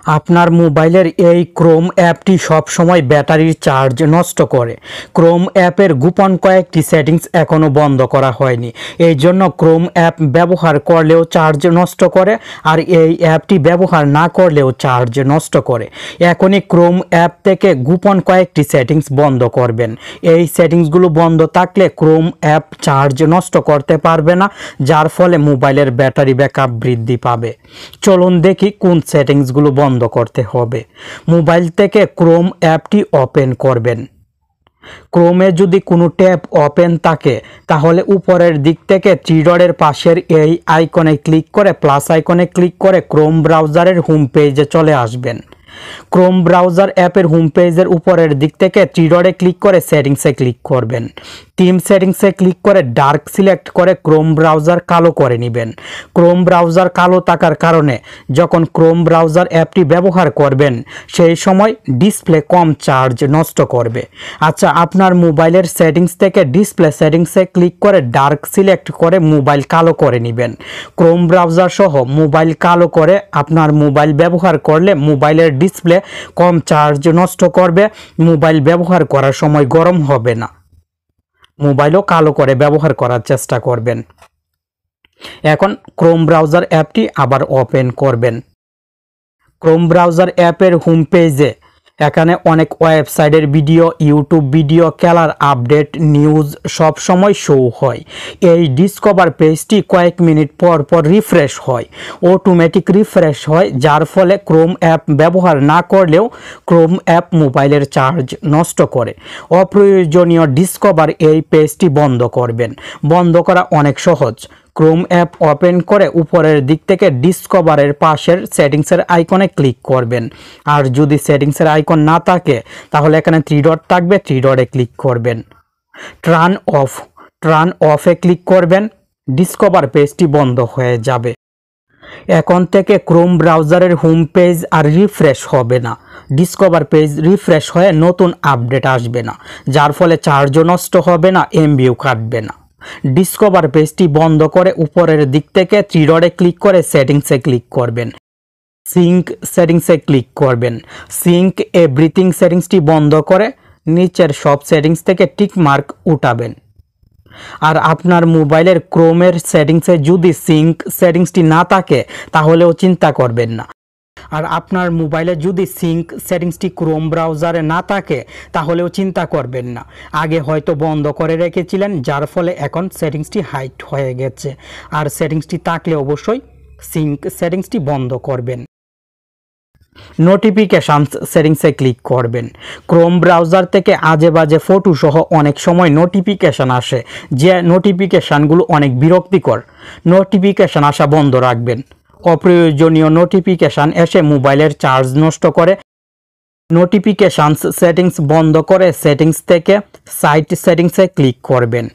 আপনার মোবাইলের এই ক্রোম অ্যাপটি সবসময় ব্যাটারির চার্জ নষ্ট করে। ক্রোম অ্যাপের গোপন কয়েকটি সেটিংস এখনও বন্ধ করা হয়নি। এই জন্য ক্রোম অ্যাপ ব্যবহার করলেও চার্জ নষ্ট করে, আর এই অ্যাপটি ব্যবহার না করলেও চার্জ নষ্ট করে। এখনই ক্রোম অ্যাপ থেকে গোপন কয়েকটি সেটিংস বন্ধ করবেন। এই সেটিংসগুলো বন্ধ থাকলে ক্রোম অ্যাপ চার্জ নষ্ট করতে পারবে না, যার ফলে মোবাইলের ব্যাটারি ব্যাকআপ বৃদ্ধি পাবে। চলুন দেখি কোন সেটিংসগুলো বন্ধ করতে হবে। মোবাইল থেকে ক্রোম অ্যাপটি ওপেন করবেন। ক্রোমে যদি কোনো ট্যাব ওপেন থাকে তাহলে উপরের দিক থেকে থ্রি ডটের পাশের এই আইকনে ক্লিক করে প্লাস আইকনে ক্লিক করে ক্রোম ব্রাউজারের হোম পেজে চলে আসবেন। ক্রোম ব্রাউজার অ্যাপের হোম পেজের উপরের দিক থেকে থ্রি ডটে ক্লিক করে সেটিংসে ক্লিক করবেন। থিম সেটিংসে ক্লিক করে ডার্ক সিলেক্ট করে ক্রোম ব্রাউজার কালো করে নেবেন। ক্রোম ব্রাউজার কালো থাকার কারণে যখন ক্রোম ব্রাউজার অ্যাপটি ব্যবহার করবেন সেই সময় ডিসপ্লে কম চার্জ নষ্ট করবে। আচ্ছা, আপনার মোবাইলের সেটিংস থেকে ডিসপ্লে সেটিংসে ক্লিক করে ডার্ক সিলেক্ট করে মোবাইল কালো করে নেবেন। ক্রোম ব্রাউজার সহ মোবাইল কালো করে আপনার মোবাইল ব্যবহার করলে মোবাইলের ডিসপ্লে কম চার্জ নষ্ট করবে, মোবাইল ব্যবহার করার সময় গরম হবে না। মোবাইলও কালো করে ব্যবহার করার চেষ্টা করবেন। এখন ক্রোম ব্রাউজার অ্যাপটি আবার ওপেন করবেন। ক্রোম ব্রাউজার অ্যাপের হোম পেজে এখানে অনেক ওয়েবসাইটের ভিডিও, ইউটিউব ভিডিও, খেলার আপডেট, নিউজ সব সময় শো হয়। এই ডিসকভার পেজটি কয়েক মিনিট পর পর রিফ্রেশ হয়, অটোমেটিক রিফ্রেশ হয়, যার ফলে ক্রোম অ্যাপ ব্যবহার না করলেও ক্রোম অ্যাপ মোবাইলের চার্জ নষ্ট করে। অপ্রয়োজনীয় ডিসকভার এই পেজটি বন্ধ করবেন। বন্ধ করা অনেক সহজ। ক্রোম অ্যাপ ওপেন করে উপরের দিক থেকে ডিসকভারের পাশের সেটিংসের আইকনে ক্লিক করবেন। আর যদি সেটিংসের আইকন না থাকে তাহলে এখানে থ্রি ডট থাকবে, থ্রি ডটে ক্লিক করবেন। টার্ন অফে ক্লিক করবেন। ডিসকভার পেজটি বন্ধ হয়ে যাবে। এখন থেকে ক্রোম ব্রাউজারের হোম পেজ আর রিফ্রেশ হবে না। ডিসকভার পেজ রিফ্রেশ হয়ে নতুন আপডেট আসবে না, যার ফলে চার্জও নষ্ট হবে না, এমবিও কাটবে না। ডিসকভার পেজটি বন্ধ করে উপরের দিক থেকে থ্রি ডটে ক্লিক করে সেটিংসে ক্লিক করবেন। সিঙ্ক সেটিংসে ক্লিক করবেন। সিঙ্ক এভরিথিং সেটিংসটি বন্ধ করে নিচের সব সেটিংস থেকে টিক মার্ক উঠাবেন। আর আপনার মোবাইলের ক্রোমের সেটিংসে যদি সিঙ্ক সেটিংসটি না থাকে তাহলেও চিন্তা করবেন না। আর আপনার মোবাইলে যদি সিঙ্ক সেটিংসটি ক্রোম ব্রাউজারে না থাকে তাহলেও চিন্তা করবেন না। আগে হয়তো বন্ধ করে রেখেছিলেন, যার ফলে এখন সেটিংসটি হাইড হয়ে গেছে। আর সেটিংসটি থাকলে অবশ্যই সিঙ্ক সেটিংসটি বন্ধ করবেন। নোটিফিকেশানস সেটিংসে ক্লিক করবেন। ক্রোম ব্রাউজার থেকে আজে বাজে ফটো সহ অনেক সময় নোটিফিকেশান আসে, যে নোটিফিকেশানগুলো অনেক বিরক্তিকর। নোটিফিকেশান আসা বন্ধ রাখবেন। অপ্রয়োজনীয় নোটিফিকেশান এসে মোবাইলের চার্জ নষ্ট করে। নোটিফিকেশানস সেটিংস বন্ধ করে সেটিংস থেকে সাইট সেটিংসে ক্লিক করবেন।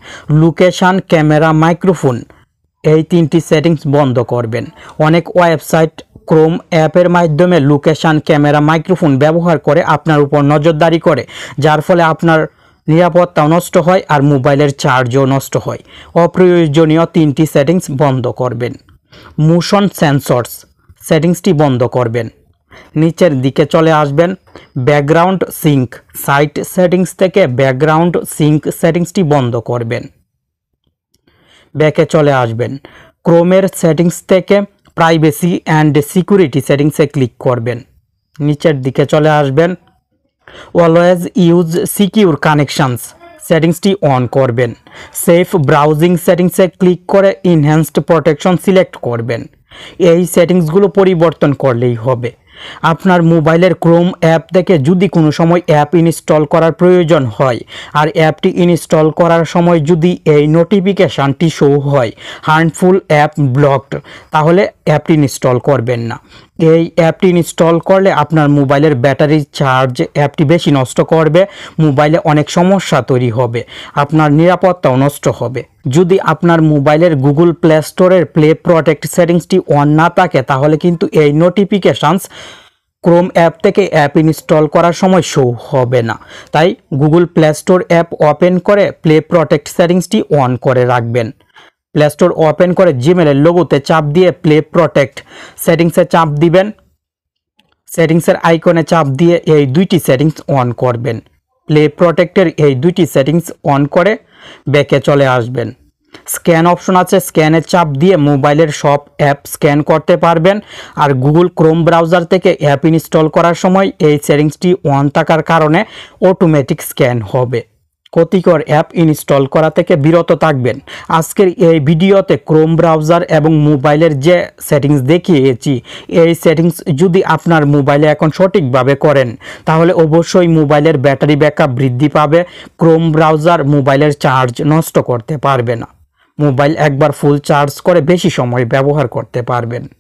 লোকেশান, ক্যামেরা, মাইক্রোফোন এই তিনটি সেটিংস বন্ধ করবেন। অনেক ওয়েবসাইট ক্রোম অ্যাপের মাধ্যমে লোকেশান, ক্যামেরা, মাইক্রোফোন ব্যবহার করে আপনার উপর নজরদারি করে, যার ফলে আপনার নিরাপত্তাও নষ্ট হয় আর মোবাইলের চার্জও নষ্ট হয়। অপ্রয়োজনীয় তিনটি সেটিংস বন্ধ করবেন। মোশন সেন্সরস সেটিংসটি বন্ধ করবেন। নিচের দিকে চলে আসবেন। ব্যাকগ্রাউন্ড সিঙ্ক সাইট সেটিংস থেকে ব্যাকগ্রাউন্ড সিঙ্ক সেটিংসটি বন্ধ করবেন। ব্যাকে চলে আসবেন। ক্রোমের সেটিংস থেকে প্রাইভেসি অ্যান্ড সিকিউরিটি সেটিংসে ক্লিক করবেন। নিচের দিকে চলে আসবেন। অলওয়েজ ইউজ সিকিউর কানেকশনস সেটিংসটি অন করবেন। সেফ ব্রাউজিং সেটিংসে ক্লিক করে ইনহ্যান্সড প্রোটেকশন সিলেক্ট করবেন। এই সেটিংসগুলো পরিবর্তন করলেই হবে। আপনার মোবাইলের ক্রোম অ্যাপ থেকে যদি কোনো সময় অ্যাপ ইনস্টল করার প্রয়োজন হয় আর অ্যাপটি ইনস্টল করার সময় যদি এই নোটিফিকেশানটি শো হয় হার্মফুল অ্যাপ ব্লকড, তাহলে অ্যাপটি ইনস্টল করবেন না। এই অ্যাপটি ইনস্টল করলে আপনার মোবাইলের ব্যাটারি চার্জ অ্যাপটি বেশি নষ্ট করবে, মোবাইলে অনেক সমস্যা তৈরি হবে, আপনার নিরাপত্তাও নষ্ট হবে। যদি আপনার মোবাইলের গুগল প্লে স্টোরের প্লে প্রোটেক্ট সেটিংসটি অন না থাকে তাহলে কিন্তু এই নোটিফিকেশানস ক্রোম অ্যাপ থেকে অ্যাপ ইনস্টল করার সময় শো হবে না। তাই Google play store app open করে প্লে প্রোটেক্ট সেটিংসটি অন করে রাখবেন। প্লে স্টোর ওপেন করে জিমেলের লোগোতে চাপ দিয়ে প্লে প্রোটেক্ট সেটিংসে চাপ দিবেন। সেটিংসের আইকনে চাপ দিয়ে এই দুইটি সেটিংস অন করবেন। প্লে প্রোটেক্টের এই দুইটি সেটিংস অন করে ব্যাকে চলে আসবেন। স্ক্যান অপশন আছে, স্ক্যানে চাপ দিয়ে মোবাইলের সব অ্যাপ স্ক্যান করতে পারবেন। আর গুগল ক্রোম ব্রাউজার থেকে অ্যাপ ইনস্টল করার সময় এই সেটিংসটি অন থাকার কারণে অটোমেটিক স্ক্যান হবে। ক্ষতিকর অ্যাপ ইনস্টল করা থেকে বিরত থাকবেন। আজকের এই ভিডিওতে ক্রোম ব্রাউজার এবং মোবাইলের যে সেটিংস দেখিয়েছি, এই সেটিংস যদি আপনার মোবাইলে এখন সঠিকভাবে করেন তাহলে অবশ্যই মোবাইলের ব্যাটারি ব্যাকআপ বৃদ্ধি পাবে। ক্রোম ব্রাউজার মোবাইলের চার্জ নষ্ট করতে পারবে না। মোবাইল একবার ফুল চার্জ করে বেশি সময় ব্যবহার করতে পারবেন।